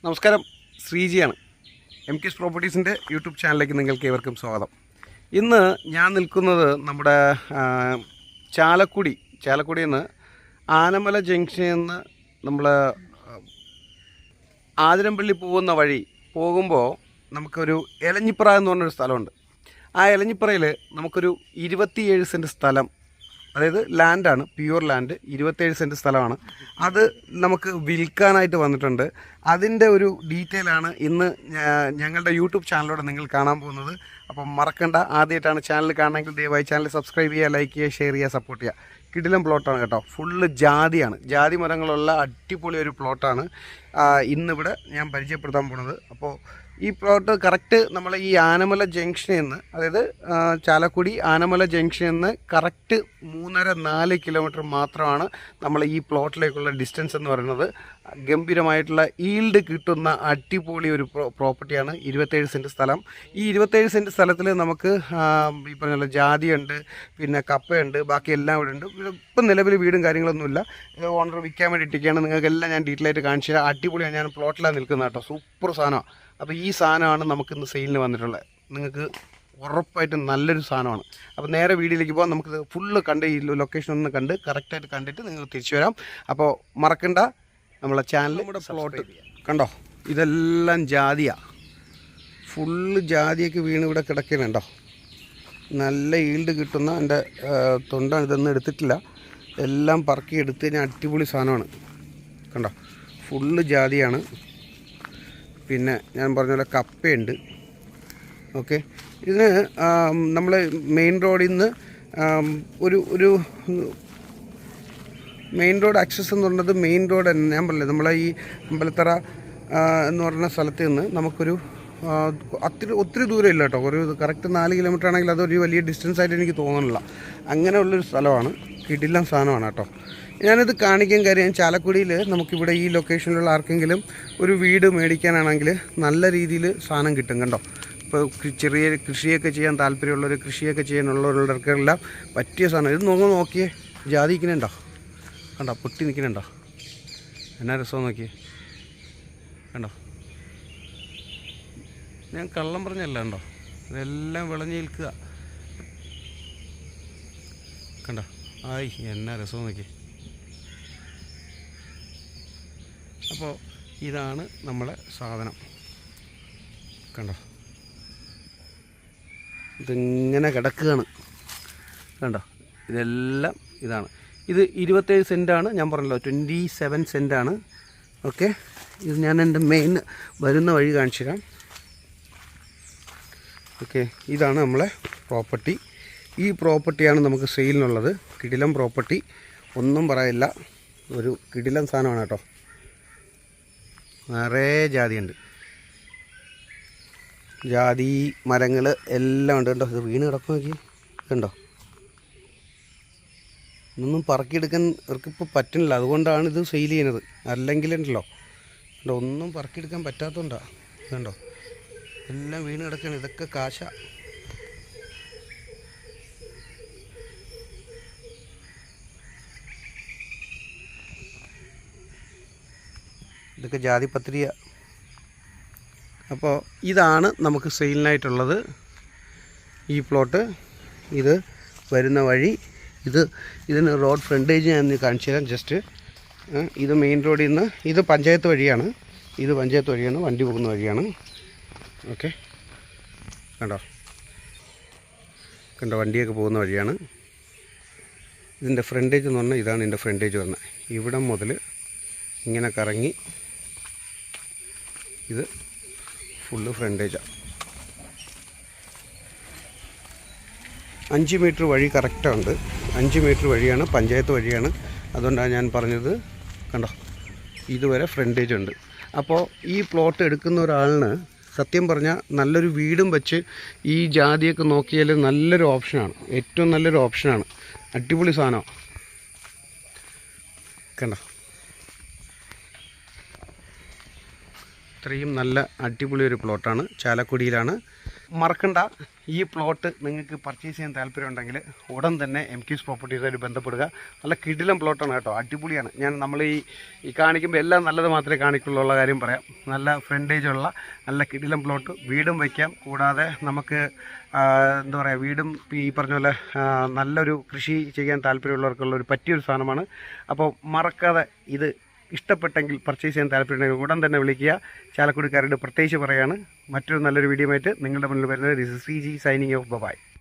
നമസ്കാരം, ശ്രീജിയാണ്. M കെസ് പ്രോപ്പർട്ടീസിൻ്റെ YouTube ചാനലിലേക്ക് നിങ്ങൾക്ക് ഏവർക്കും സ്വാഗതം. ഇന്ന് ഞാൻ നിൽക്കുന്നത് നമ്മുടെ ചാലക്കുടിയിൽ നിന്ന് ആനമല ജംഗ്ഷനിൽ നിന്ന് നമ്മൾ ആതിരമ്പള്ളി പോകുന്ന വഴി പോകുമ്പോൾ നമുക്കൊരു എലഞ്ഞിപ്പറ എന്ന് പറഞ്ഞൊരു സ്ഥലമുണ്ട്. ആ എലഞ്ഞിപ്പറയിൽ നമുക്കൊരു 27 സെൻറ്റ് സ്ഥലം, അതായത് ലാൻഡാണ്, പ്യുവർ ലാൻഡ്, 27 സെൻറ്റ് സ്ഥലമാണ്. അത് നമുക്ക് വിൽക്കാനായിട്ട് വന്നിട്ടുണ്ട്. അതിൻ്റെ ഒരു ഡീറ്റെയിലാണ് ഇന്ന് ഞങ്ങളുടെ യൂട്യൂബ് ചാനലിലൂടെ നിങ്ങൾ കാണാൻ പോകുന്നത്. അപ്പം മറക്കണ്ട, ആദ്യമായിട്ടാണ് ചാനൽ കാണണമെങ്കിൽ ദയവായി ചാനൽ സബ്സ്ക്രൈബ് ചെയ്യുക, ലൈക്ക് ചെയ്യുക, ഷെയർ ചെയ്യുക, സപ്പോർട്ട് ചെയ്യുക. കിടിലം പ്ലോട്ടാണ് കേട്ടോ, ഫുള്ള് ജാതിയാണ്, ജാതി മരങ്ങളുള്ള അടിപൊളി ഒരു പ്ലോട്ടാണ് ഇന്നിവിടെ ഞാൻ പരിചയപ്പെടുത്താൻ പോണത്. അപ്പോൾ ഈ പ്ലോട്ട് കറക്റ്റ് നമ്മൾ ഈ ആനമല ജംഗ്ഷനിൽ നിന്ന്, അതായത് ചാലക്കുടി ആനമല ജംഗ്ഷനിൽ നിന്ന് കറക്റ്റ് 3.5-4 കിലോമീറ്റർ മാത്രമാണ് നമ്മൾ ഈ പ്ലോട്ടിലേക്കുള്ള ഡിസ്റ്റൻസ് എന്ന് പറയുന്നത്. ഗംഭീരമായിട്ടുള്ള ഈൽഡ് കിട്ടുന്ന അടിപൊളി ഒരു പ്രോപ്പർട്ടിയാണ്. 27 സെൻറ്റ് സ്ഥലം. ഈ 27 സെൻറ്റ് സ്ഥലത്തിൽ നമുക്ക് ഈ പറഞ്ഞ ജാതിയുണ്ട്, പിന്നെ കപ്പയുണ്ട്, ബാക്കി എല്ലാം ഇവിടെ ഉണ്ട്. ഇപ്പം നിലവിൽ വീടും കാര്യങ്ങളൊന്നുമില്ല. ഇത് ഓണർ വിൽക്കാൻ വേണ്ടിയിട്ടൊക്കെയാണ്. നിങ്ങൾക്കെല്ലാം ഞാൻ ഡീറ്റെയിൽ ആയിട്ട് കാണിച്ചു തരാം. അടിപൊളിയാണ്. ഞാൻ പ്ലോട്ടിലാണ് നിൽക്കുന്നത് കേട്ടോ, സൂപ്പർ സാധനമാണ്. അപ്പോൾ ഈ സാധനമാണ് നമുക്കിന്ന് സെയിലിന് വന്നിട്ടുള്ളത്. നിങ്ങൾക്ക് ഉറപ്പായിട്ടും നല്ലൊരു സാധനമാണ്. അപ്പോൾ നേരെ വീഡിയോയിലേക്ക് പോകാം. നമുക്കിത് ഫുള്ള് കണ്ട് ഈ ലൊക്കേഷൻ ഒന്ന് കണ്ട് കറക്റ്റായിട്ട് കണ്ടിട്ട് നിങ്ങൾക്ക് തിരിച്ചു വരാം. അപ്പോൾ മറക്കണ്ട, നമ്മളെ ചാനൽ, നമ്മുടെ പ്ലോട്ട് കണ്ടോ, ഇതെല്ലാം ജാതിയാണ്. ഫുള്ള് ജാതിയൊക്കെ വീണ് ഇവിടെ കിടക്കുന്നുണ്ടോ. നല്ല ഈൽഡ് കിട്ടുന്ന എൻ്റെ തൊണ്ടാണ്. ഇതൊന്നും എടുത്തിട്ടില്ല, എല്ലാം പറക്കി എടുത്ത് കഴിഞ്ഞാൽ അടിപൊളി സാധനമാണ്. കണ്ടോ, ഫുള്ള് ജാതിയാണ്. പിന്നെ ഞാൻ പറഞ്ഞ പോലെ കപ്പയുണ്ട്. ഓക്കെ, ഇതിന് നമ്മൾ മെയിൻ റോഡിൽ നിന്ന് ഒരു മെയിൻ റോഡ് ആക്സസ് എന്ന് പറയുന്നത് മെയിൻ റോഡ് തന്നെ. ഞാൻ പറഞ്ഞില്ല, നമ്മളെ ഈ അമ്പലത്തറ എന്ന് പറയുന്ന സ്ഥലത്ത് നിന്ന് നമുക്കൊരു ഒത്തിരി ദൂരം ഇല്ല കേട്ടോ. ഒരു കറക്റ്റ് 4 കിലോമീറ്റർ ആണെങ്കിൽ അതൊരു വലിയ ഡിസ്റ്റൻസ് ആയിട്ട് എനിക്ക് തോന്നുന്നില്ല. അങ്ങനെയുള്ളൊരു സ്ഥലമാണ്, കിടിലം സാധനമാണ് കേട്ടോ. ഞാനിത് കാണിക്കാൻ കാര്യം, ചാലക്കുടിയിൽ നമുക്കിവിടെ ഈ ലൊക്കേഷനിലുള്ള ആർക്കെങ്കിലും ഒരു വീട് മേടിക്കാനാണെങ്കിൽ നല്ല രീതിയിൽ സാധനം കിട്ടും കണ്ടോ. ഇപ്പോൾ ചെറിയ കൃഷിയൊക്കെ ചെയ്യാൻ താല്പര്യമുള്ളവർ, കൃഷിയൊക്കെ ചെയ്യാനുള്ളവർക്കെല്ലാം പറ്റിയ സാധനം. ഇത് നോക്കിയേ, ജാതി നിൽക്കുന്നുണ്ടോ, കണ്ടോ, പൊട്ടി നിൽക്കുന്നുണ്ടോ, എന്നാ രസം നോക്കിയേ, കണ്ടോ. ഞാൻ കള്ളം പറഞ്ഞല്ല, കണ്ടോ, ഇതെല്ലാം വിളഞ്ഞ് നിൽക്കുക, കണ്ടോ. ആയി, എന്നാ രസം നോക്കി. അപ്പോൾ ഇതാണ് നമ്മളെ സാധനം, കണ്ടോ. ഇതിങ്ങനെ കിടക്കുകയാണ്, കണ്ടോ. ഇതെല്ലാം ഇതാണ്. ഇത് 27 സെൻറ്റാണ്, ഞാൻ പറഞ്ഞല്ലോ 27 സെൻറ്റാണ്. ഓക്കെ, ഇത് ഞാൻ എൻ്റെ മെയിൻ വരുന്ന വഴി കാണിച്ചു തരാം. ഓക്കെ, ഇതാണ് നമ്മളെ പ്രോപ്പർട്ടി. ഈ പ്രോപ്പർട്ടിയാണ് നമുക്ക് സെയിലിനുള്ളത്. കിടിലം പ്രോപ്പർട്ടി, ഒന്നും പറയില്ല, ഒരു കിടിലം സാധനമാണ് കേട്ടോ. നിറയെ ജാതിയുണ്ട്, ജാതി മരങ്ങൾ എല്ലാം ഉണ്ട് കേട്ടോ. ഇത് വീണ് കിടക്കും നോക്കി, കണ്ടോ. ഇതൊന്നും പറക്കിയെടുക്കാൻ ഇവർക്കിപ്പോൾ പറ്റുന്നില്ല, അതുകൊണ്ടാണ് ഇത് സെയിൽ ചെയ്യുന്നത്. അല്ലെങ്കിലുണ്ടല്ലോ കണ്ടോ, ഒന്നും പറക്കിയെടുക്കാൻ പറ്റാത്തതുകൊണ്ടാണ്. കണ്ടോ, എല്ലാം വീണ് കിടക്കുകയാണ്. ഇതൊക്കെ കാശ. ഇതൊക്കെ ജാതിപത്രിയ. അപ്പോൾ ഇതാണ് നമുക്ക് സെയിലിനായിട്ടുള്ളത് ഈ പ്ലോട്ട്. ഇത് വരുന്ന വഴി, ഇതിന് റോഡ് ഫ്രണ്ടേജ് ഞാൻ കാണിച്ചു തരാം. ജസ്റ്റ് ഇത് മെയിൻ റോഡിൽ നിന്ന്, ഇത് പഞ്ചായത്ത് വഴിയാണ്, വണ്ടി പോകുന്ന വഴിയാണ്. ഓക്കെ, കണ്ടോ, വണ്ടിയൊക്കെ പോകുന്ന വഴിയാണ്. ഇതിൻ്റെ ഫ്രണ്ടേജ് എന്ന് പറഞ്ഞാൽ ഇതാണ് ഇതിൻ്റെ ഫ്രണ്ടേജ് പറഞ്ഞാൽ. ഇവിടം മുതൽ ഇങ്ങനെ കറങ്ങി ഇത് ഫുള്ള് ഫ്രണ്ടേജാണ്. 5 മീറ്റർ വഴി കറക്റ്റുണ്ട്. 5 മീറ്റർ വഴിയാണ്, പഞ്ചായത്ത് വഴിയാണ്. അതുകൊണ്ടാണ് ഞാൻ പറഞ്ഞത്, കണ്ടോ, ഇതുവരെ ഫ്രണ്ടേജ് ഉണ്ട്. അപ്പോൾ ഈ പ്ലോട്ട് എടുക്കുന്ന ഒരാളിന് സത്യം പറഞ്ഞാൽ നല്ലൊരു വീടും വെച്ച് ഈ ജാതിയൊക്കെ നോക്കിയാൽ നല്ലൊരു ഓപ്ഷനാണ്, ഏറ്റവും നല്ലൊരു ഓപ്ഷനാണ്. അടിപൊളി സാധനമാണ്, കണ്ടോ. ഇത്രയും നല്ല അടിപൊളി ഒരു പ്ലോട്ടാണ്. ചാലക്കുടിയിലാണ്. മറക്കണ്ട, ഈ പ്ലോട്ട് നിങ്ങൾക്ക് പർച്ചേസ് ചെയ്യാൻ താല്പര്യമുണ്ടെങ്കിൽ ഉടൻ തന്നെ MQ's പ്രോപ്പർട്ടീസായിട്ട് ബന്ധപ്പെടുക. നല്ല കിടിലം പ്ലോട്ടാണ് കേട്ടോ, അടിപൊളിയാണ്. നമ്മൾ ഈ കാണിക്കുമ്പോൾ എല്ലാം നല്ലത് മാത്രമേ കാണിക്കുള്ളൂ കാര്യം പറയാം. നല്ല ഫ്രണ്ടേജുള്ള നല്ല കിടിലം പ്ലോട്ട്, വീടും വയ്ക്കാം. കൂടാതെ നമുക്ക് എന്താ പറയുക, വീടും ഈ പറഞ്ഞ പോലെ നല്ലൊരു കൃഷി ചെയ്യാൻ താല്പര്യമുള്ളവർക്കുള്ള ഒരു പറ്റിയൊരു സാധനമാണ്. അപ്പോൾ മറക്കാതെ ഇത് ഇഷ്ടപ്പെട്ടെങ്കിൽ, പർച്ചേസ് ചെയ്യാൻ താല്പര്യമുണ്ടെങ്കിൽ ഉടൻ തന്നെ വിളിക്കുക. ചാലക്കുടിക്കാരുടെ പ്രത്യേകിച്ച് പറയുകയാണ്. മറ്റൊരു നല്ലൊരു വീഡിയോ ആയിട്ട് നിങ്ങളുടെ മുന്നിൽ വരുന്നത്. This is CG signing off. By.